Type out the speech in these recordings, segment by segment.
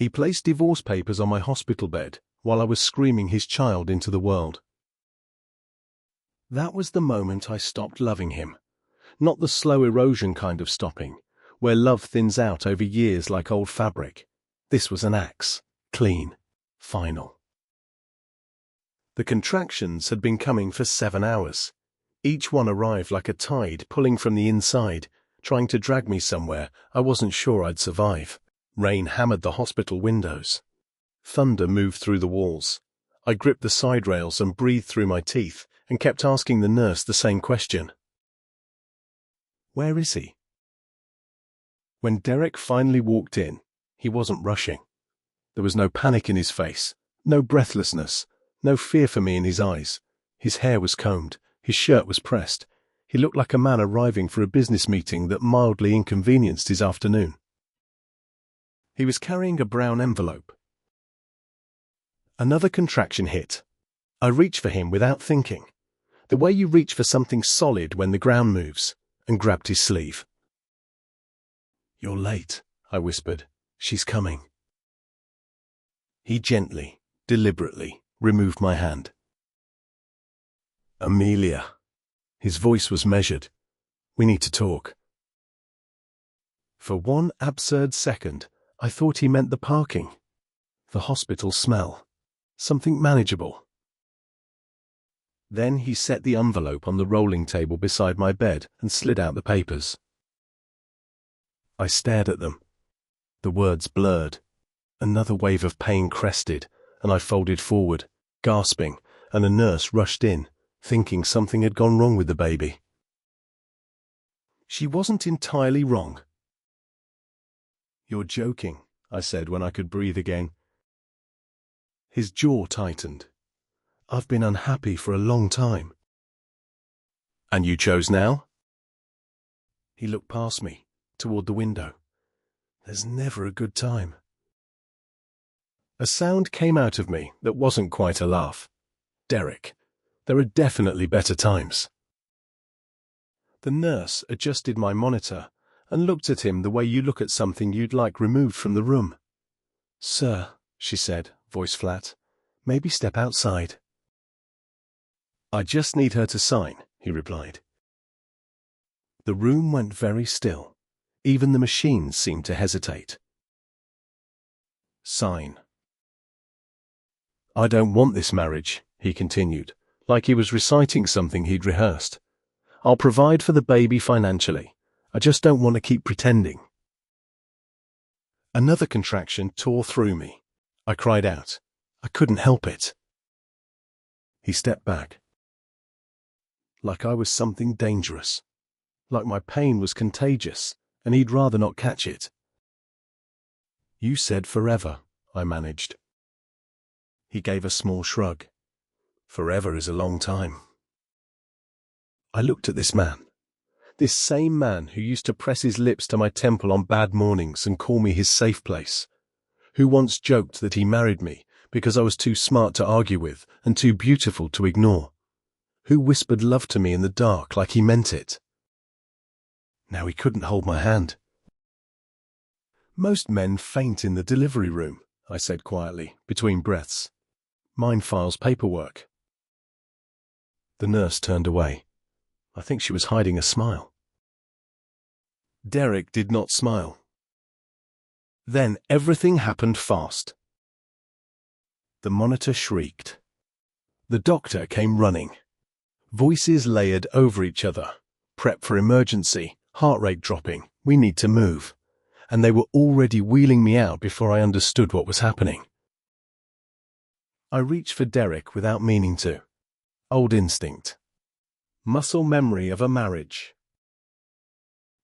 He placed divorce papers on my hospital bed while I was screaming his child into the world. That was the moment I stopped loving him. Not the slow erosion kind of stopping, where love thins out over years like old fabric. This was an axe. Clean. Final. The contractions had been coming for 7 hours. Each one arrived like a tide pulling from the inside, trying to drag me somewhere I wasn't sure I'd survive. Rain hammered the hospital windows. Thunder moved through the walls. I gripped the side rails and breathed through my teeth and kept asking the nurse the same question. Where is he? When Derek finally walked in, he wasn't rushing. There was no panic in his face, no breathlessness, no fear for me in his eyes. His hair was combed, his shirt was pressed. He looked like a man arriving for a business meeting that mildly inconvenienced his afternoon. He was carrying a brown envelope. Another contraction hit. I reached for him without thinking, the way you reach for something solid when the ground moves, and grabbed his sleeve. "You're late," I whispered. "She's coming." He gently, deliberately, removed my hand. "Amelia." His voice was measured. "We need to talk." For one absurd second, I thought he meant the parking, the hospital smell, something manageable. Then he set the envelope on the rolling table beside my bed and slid out the papers. I stared at them. The words blurred. Another wave of pain crested, and I folded forward, gasping, and a nurse rushed in, thinking something had gone wrong with the baby. She wasn't entirely wrong. "You're joking," I said when I could breathe again. His jaw tightened. "I've been unhappy for a long time." "And you chose now?" He looked past me, toward the window. "There's never a good time." A sound came out of me that wasn't quite a laugh. "Derek, there are definitely better times." The nurse adjusted my monitor and looked at him the way you look at something you'd like removed from the room. "Sir," she said, voice flat, "maybe step outside." "I just need her to sign," he replied. The room went very still. Even the machines seemed to hesitate. "Sign." "I don't want this marriage," he continued, like he was reciting something he'd rehearsed. "I'll provide for the baby financially. I just don't want to keep pretending." Another contraction tore through me. I cried out. I couldn't help it. He stepped back. Like I was something dangerous. Like my pain was contagious, and he'd rather not catch it. "You said forever," I managed. He gave a small shrug. "Forever is a long time." I looked at this man. This same man who used to press his lips to my temple on bad mornings and call me his safe place. Who once joked that he married me because I was too smart to argue with and too beautiful to ignore. Who whispered love to me in the dark like he meant it. Now he couldn't hold my hand. "Most men faint in the delivery room," I said quietly, between breaths. "Mine files paperwork." The nurse turned away. I think she was hiding a smile. Derek did not smile. Then everything happened fast. The monitor shrieked. The doctor came running. Voices layered over each other. Prep for emergency, heart rate dropping, we need to move. And they were already wheeling me out before I understood what was happening. I reached for Derek without meaning to. Old instinct. Muscle memory of a marriage.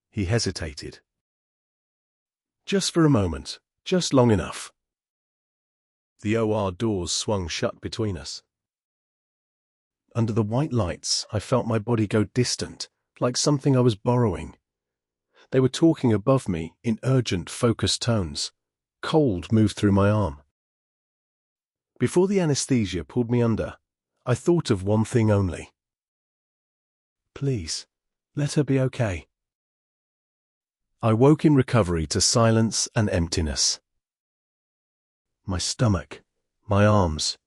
He hesitated. Just for a moment, just long enough. The OR doors swung shut between us. Under the white lights, I felt my body go distant, like something I was borrowing. They were talking above me in urgent, focused tones. Cold moved through my arm. Before the anesthesia pulled me under, I thought of one thing only. Please, let her be okay. I woke in recovery to silence and emptiness. my stomach, my arms,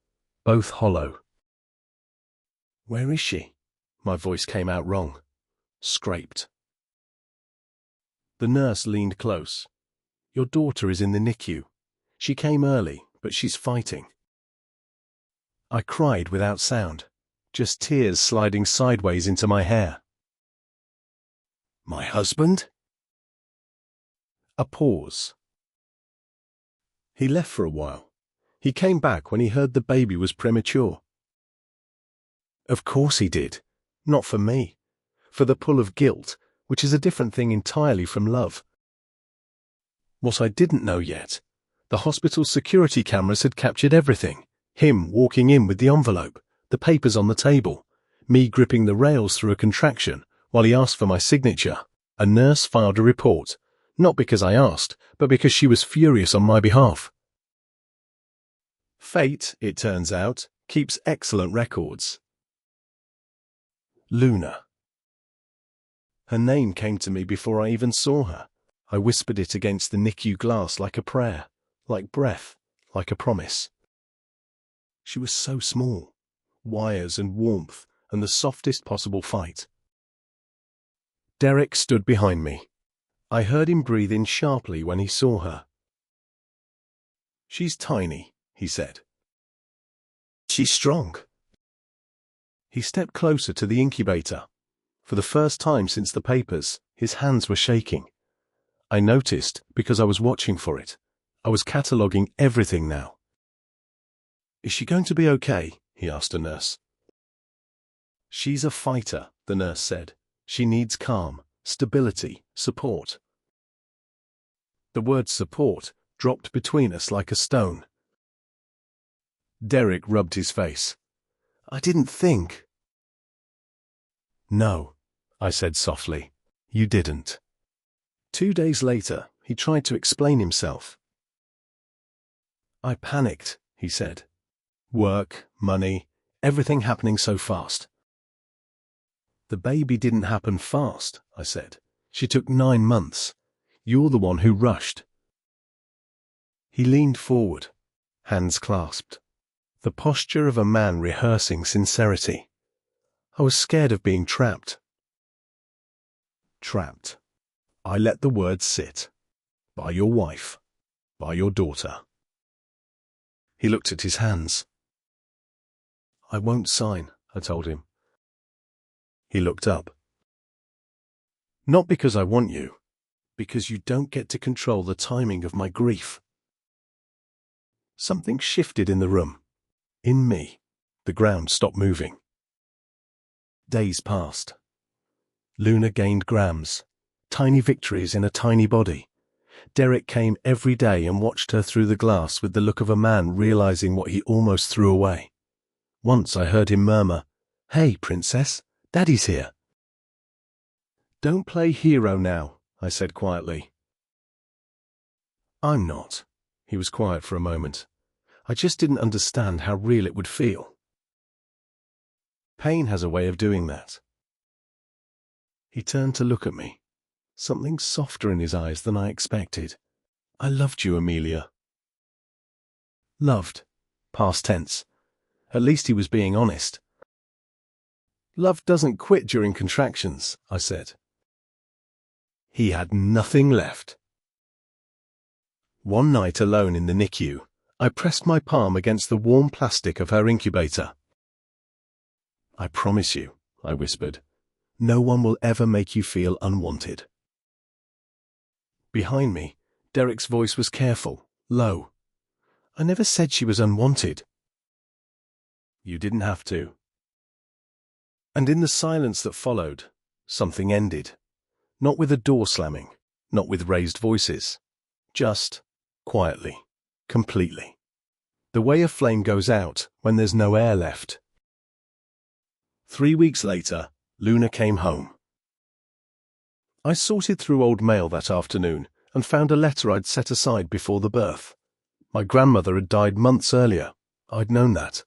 both hollow. "Where is she?" My voice came out wrong. Scraped. The nurse leaned close. "Your daughter is in the NICU. She came early, but she's fighting." I cried without sound, just tears sliding sideways into my hair. "My husband?" A pause. "He left for a while. He came back when he heard the baby was premature." "Of course he did. Not for me. For the pull of guilt, which is a different thing entirely from love." What I didn't know yet, the hospital's security cameras had captured everything. Him walking in with the envelope, the papers on the table, me gripping the rails through a contraction while he asked for my signature. A nurse filed a report, not because I asked, but because she was furious on my behalf. Fate, it turns out, keeps excellent records. Luna. Her name came to me before I even saw her. I whispered it against the NICU glass like a prayer, like breath, like a promise. She was so small. Wires and warmth and the softest possible fight. Derek stood behind me. I heard him breathe in sharply when he saw her. "She's tiny," he said. "She's strong." He stepped closer to the incubator. For the first time since the papers, his hands were shaking. I noticed because I was watching for it. I was cataloguing everything now. "Is she going to be okay?" he asked a nurse. "She's a fighter," the nurse said. "She needs calm, stability, support." The word support dropped between us like a stone. Derek rubbed his face. "I didn't think." "No," I said softly. "You didn't." 2 days later, he tried to explain himself. "I panicked," he said. "Work, money, everything happening so fast." "The baby didn't happen fast," I said. "She took 9 months. You're the one who rushed." He leaned forward, hands clasped. The posture of a man rehearsing sincerity. I was scared of being trapped. Trapped. I let the words sit. By your wife. By your daughter. He looked at his hands. "I won't sign," I told him. He looked up. "Not because I want you, because you don't get to control the timing of my grief." Something shifted in the room. In me. The ground stopped moving. Days passed. Luna gained grams, tiny victories in a tiny body. Derek came every day and watched her through the glass with the look of a man realizing what he almost threw away. Once I heard him murmur, "Hey, princess, Daddy's here." "Don't play hero now," I said quietly. "I'm not." He was quiet for a moment. "I just didn't understand how real it would feel." Pain has a way of doing that. He turned to look at me, something softer in his eyes than I expected. "I loved you, Amelia." Loved. Past tense. At least he was being honest. "Love doesn't quit during contractions," I said. He had nothing left. One night alone in the NICU, I pressed my palm against the warm plastic of her incubator. "I promise you," I whispered, "no one will ever make you feel unwanted." Behind me, Derek's voice was careful, low. "I never said she was unwanted." "You didn't have to." And in the silence that followed, something ended. Not with a door slamming, not with raised voices. Just, quietly, completely. The way a flame goes out when there's no air left. 3 weeks later, Luna came home. I sorted through old mail that afternoon and found a letter I'd set aside before the birth. My grandmother had died months earlier. I'd known that.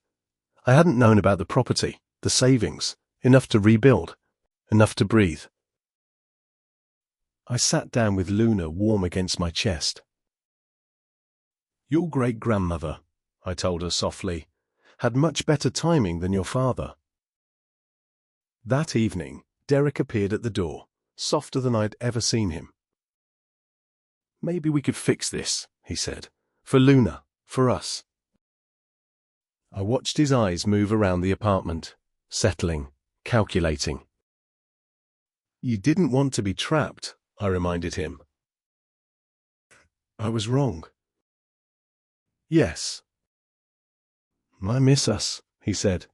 I hadn't known about the property, the savings, enough to rebuild, enough to breathe. I sat down with Luna warm against my chest. Your great-grandmother, I told her softly, had much better timing than your father. That evening, Derek appeared at the door, softer than I'd ever seen him. Maybe we could fix this, he said. For Luna, for us. I watched his eyes move around the apartment, settling, calculating. You didn't want to be trapped, I reminded him. I was wrong. Yes. I miss us, he said.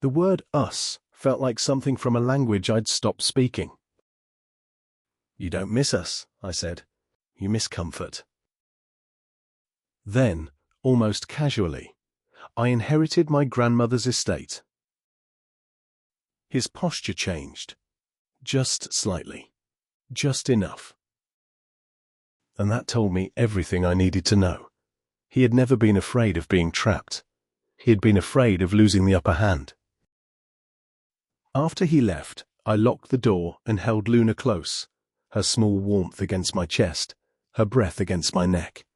The word us felt like something from a language I'd stopped speaking. You don't miss us, I said. You miss comfort. Then, almost casually, I inherited my grandmother's estate. His posture changed. Just slightly. Just enough. And that told me everything I needed to know. He had never been afraid of being trapped. He had been afraid of losing the upper hand. After he left, I locked the door and held Luna close, her small warmth against my chest, her breath against my neck.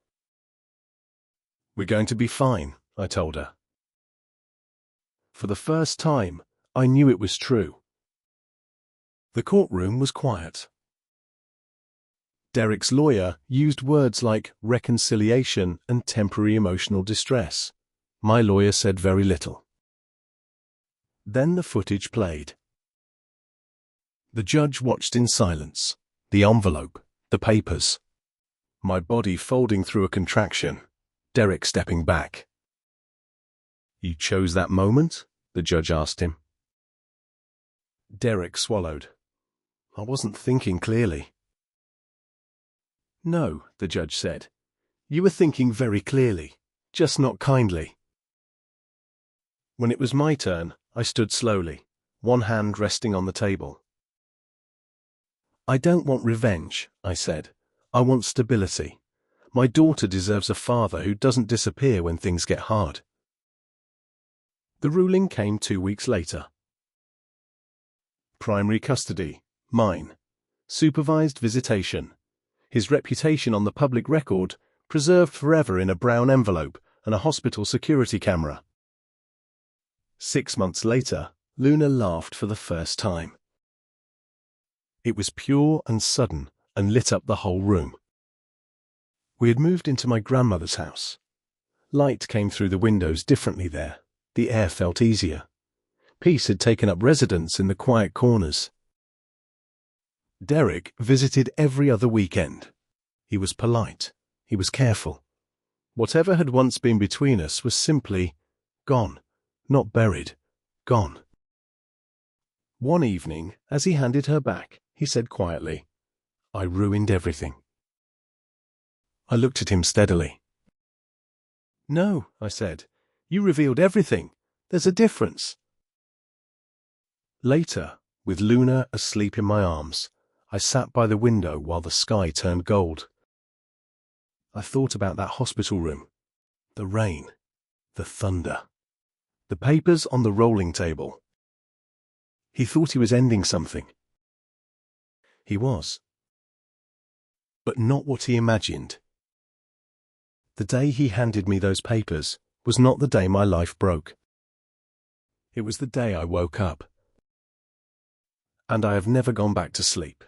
We're going to be fine, I told her. For the first time, I knew it was true. The courtroom was quiet. Derek's lawyer used words like reconciliation and temporary emotional distress. My lawyer said very little. Then the footage played. The judge watched in silence. The envelope, the papers. My body folding through a contraction. Derek stepping back. You chose that moment? The judge asked him. Derek swallowed. I wasn't thinking clearly. No, the judge said. You were thinking very clearly, just not kindly. When it was my turn, I stood slowly, one hand resting on the table. I don't want revenge, I said. I want stability. My daughter deserves a father who doesn't disappear when things get hard. The ruling came 2 weeks later. Primary custody, mine. Supervised visitation. His reputation on the public record, preserved forever in a brown envelope and a hospital security camera. 6 months later, Luna laughed for the first time. It was pure and sudden and lit up the whole room. We had moved into my grandmother's house. Light came through the windows differently there. The air felt easier. Peace had taken up residence in the quiet corners. Derek visited every other weekend. He was polite. He was careful. Whatever had once been between us was simply gone, not buried, gone. One evening, as he handed her back, he said quietly, I ruined everything. I looked at him steadily. No, I said. You revealed everything. There's a difference. Later, with Luna asleep in my arms, I sat by the window while the sky turned gold. I thought about that hospital room, the rain, the thunder, the papers on the rolling table. He thought he was ending something. He was. But not what he imagined. The day he handed me those papers was not the day my life broke. It was the day I woke up. And I have never gone back to sleep.